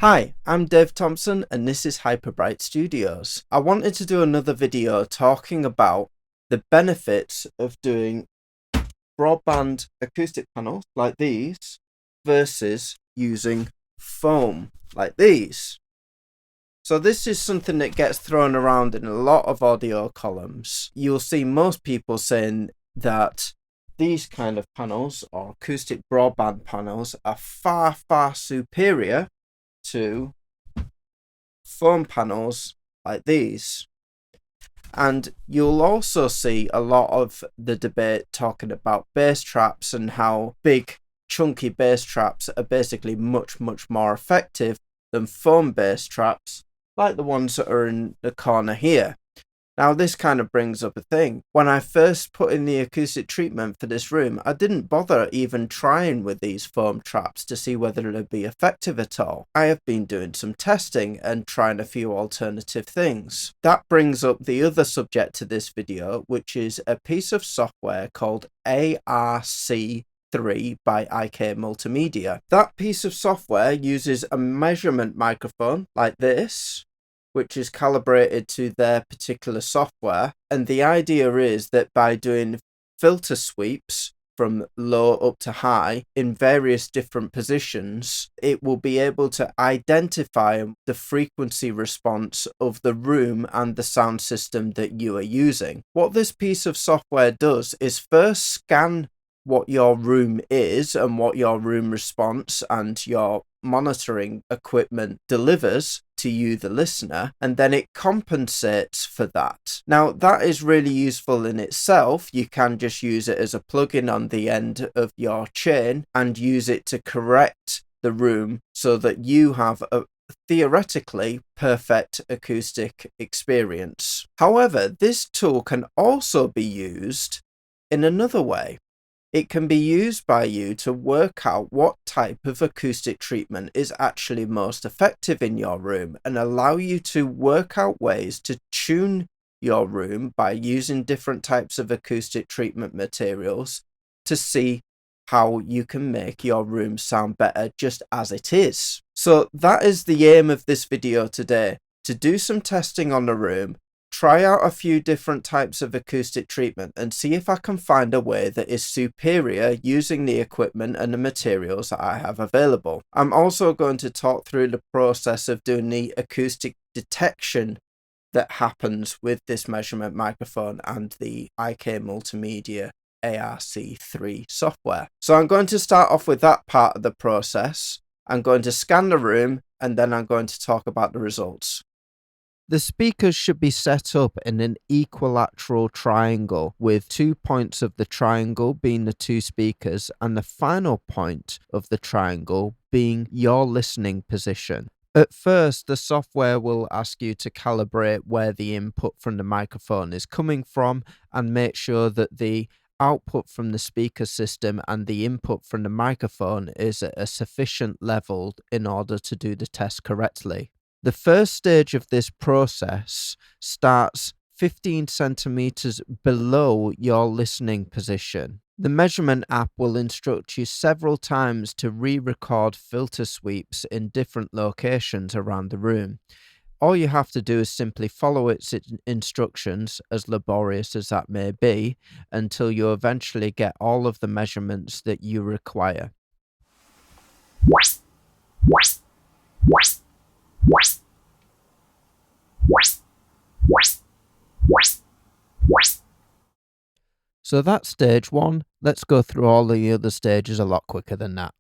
Hi, I'm Dave Thompson and this is Hyperbright Studios. I wanted to do another video talking about the benefits of doing broadband acoustic panels like these versus using foam like these. So this is something that gets thrown around in a lot of audio columns. You'll see most people saying that these kind of panels or acoustic broadband panels are far superior to foam panels like these. And you'll also see a lot of the debate talking about bass traps and how big chunky bass traps are basically much more effective than foam bass traps like the ones that are in the corner here. Now this kind of brings up a thing. When I first put in the acoustic treatment for this room, I didn't bother even trying with these foam traps to see whether it would be effective at all. I have been doing some testing and trying a few alternative things. That brings up the other subject to this video, which is a piece of software called ARC3 by ikmultimedia. That piece of software uses a measurement microphone like this, which is calibrated to their particular software. And the idea is that by doing filter sweeps from low up to high in various different positions, it will be able to identify the frequency response of the room and the sound system that you are using. What this piece of software does is first scan what your room is and what your room response and your monitoring equipment delivers to you, the listener, and then it compensates for that. Now, that is really useful in itself. You can just use it as a plugin on the end of your chain and use it to correct the room so that you have a theoretically perfect acoustic experience. However, this tool can also be used in another way. It can be used by you to work out what type of acoustic treatment is actually most effective in your room and allow you to work out ways to tune your room by using different types of acoustic treatment materials to see how you can make your room sound better just as it is. So that is the aim of this video today, to do some testing on the room, try out a few different types of acoustic treatment and see if I can find a way that is superior using the equipment and the materials that I have available. I'm also going to talk through the process of doing the acoustic detection that happens with this measurement microphone and the ikmultimedia ARC3 software. So I'm going to start off with that part of the process. I'm going to scan the room and then I'm going to talk about the results. The speakers should be set up in an equilateral triangle, with 2 points of the triangle being the two speakers and the final point of the triangle being your listening position. At first, the software will ask you to calibrate where the input from the microphone is coming from and make sure that the output from the speaker system and the input from the microphone is at a sufficient level in order to do the test correctly. The first stage of this process starts 15 centimeters below your listening position. The measurement app will instruct you several times to re-record filter sweeps in different locations around the room. All you have to do is simply follow its instructions, as laborious as that may be, until you eventually get all of the measurements that you require. So that's stage one. Let's go through all the other stages a lot quicker than that.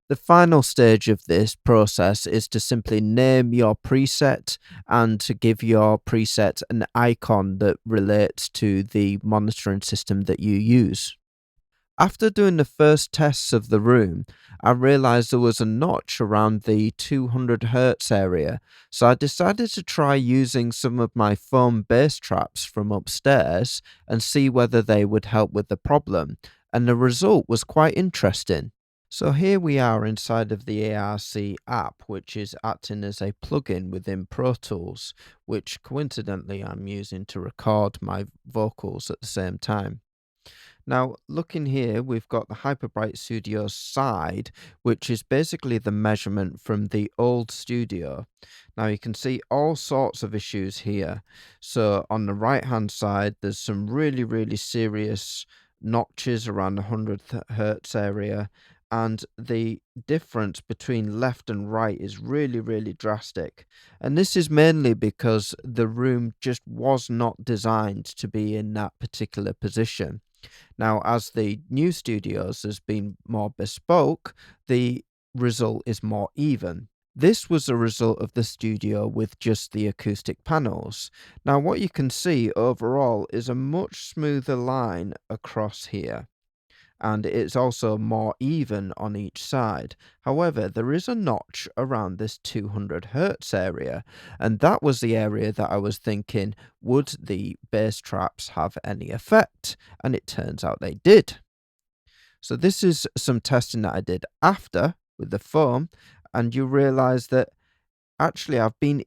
The final stage of this process is to simply name your preset and to give your preset an icon that relates to the monitoring system that you use. After doing the first tests of the room, I realized there was a notch around the 200 hertz area, so I decided to try using some of my foam bass traps from upstairs and see whether they would help with the problem, and the result was quite interesting. So here we are inside of the ARC app, which is acting as a plugin within Pro Tools, which coincidentally I'm using to record my vocals at the same time. Now, looking here, we've got the Hyperbright Studio side, which is basically the measurement from the old studio. Now, you can see all sorts of issues here. So, on the right hand side, there's some really, really serious notches around the 100 hertz area. And the difference between left and right is really, really drastic. And this is mainly because the room just was not designed to be in that particular position. Now, as the new studios has been more bespoke, the result is more even. This was a result of the studio with just the acoustic panels. Now, what you can see overall is a much smoother line across here, and it's also more even on each side. However, there is a notch around this 200 hertz area, and that was the area that I was thinking, would the bass traps have any effect? And it turns out they did. So this is some testing that I did after with the foam, and you realize that actually I've been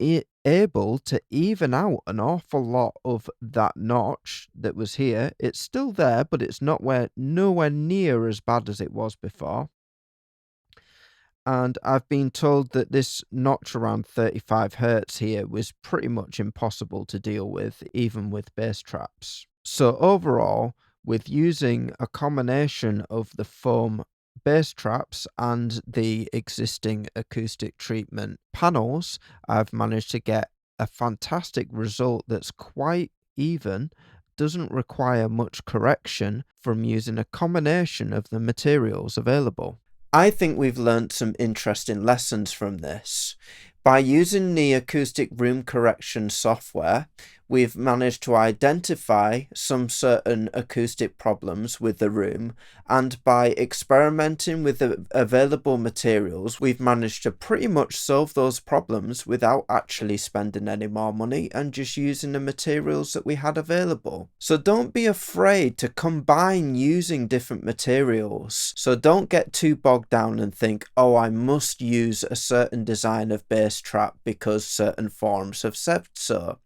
able to even out an awful lot of that notch that was here. It's still there, but it's nowhere near as bad as it was before. And I've been told that this notch around 35 hertz here was pretty much impossible to deal with, even with bass traps. So overall, with using a combination of the foam bass traps and the existing acoustic treatment panels, I've managed to get a fantastic result that's quite even, doesn't require much correction from using a combination of the materials available. I think we've learnt some interesting lessons from this. By using the acoustic room correction software, we've managed to identify some certain acoustic problems with the room, and by experimenting with the available materials, we've managed to pretty much solve those problems without actually spending any more money and just using the materials that we had available. So don't be afraid to combine using different materials. So don't get too bogged down and think, oh, I must use a certain design of bass trap because certain forums have said so.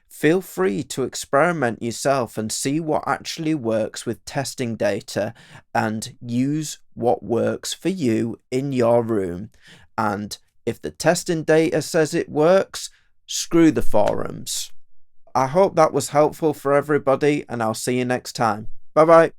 Feel free to experiment yourself and see what actually works with testing data and use what works for you in your room. And if the testing data says it works, screw the forums. I hope that was helpful for everybody, and I'll see you next time. Bye bye.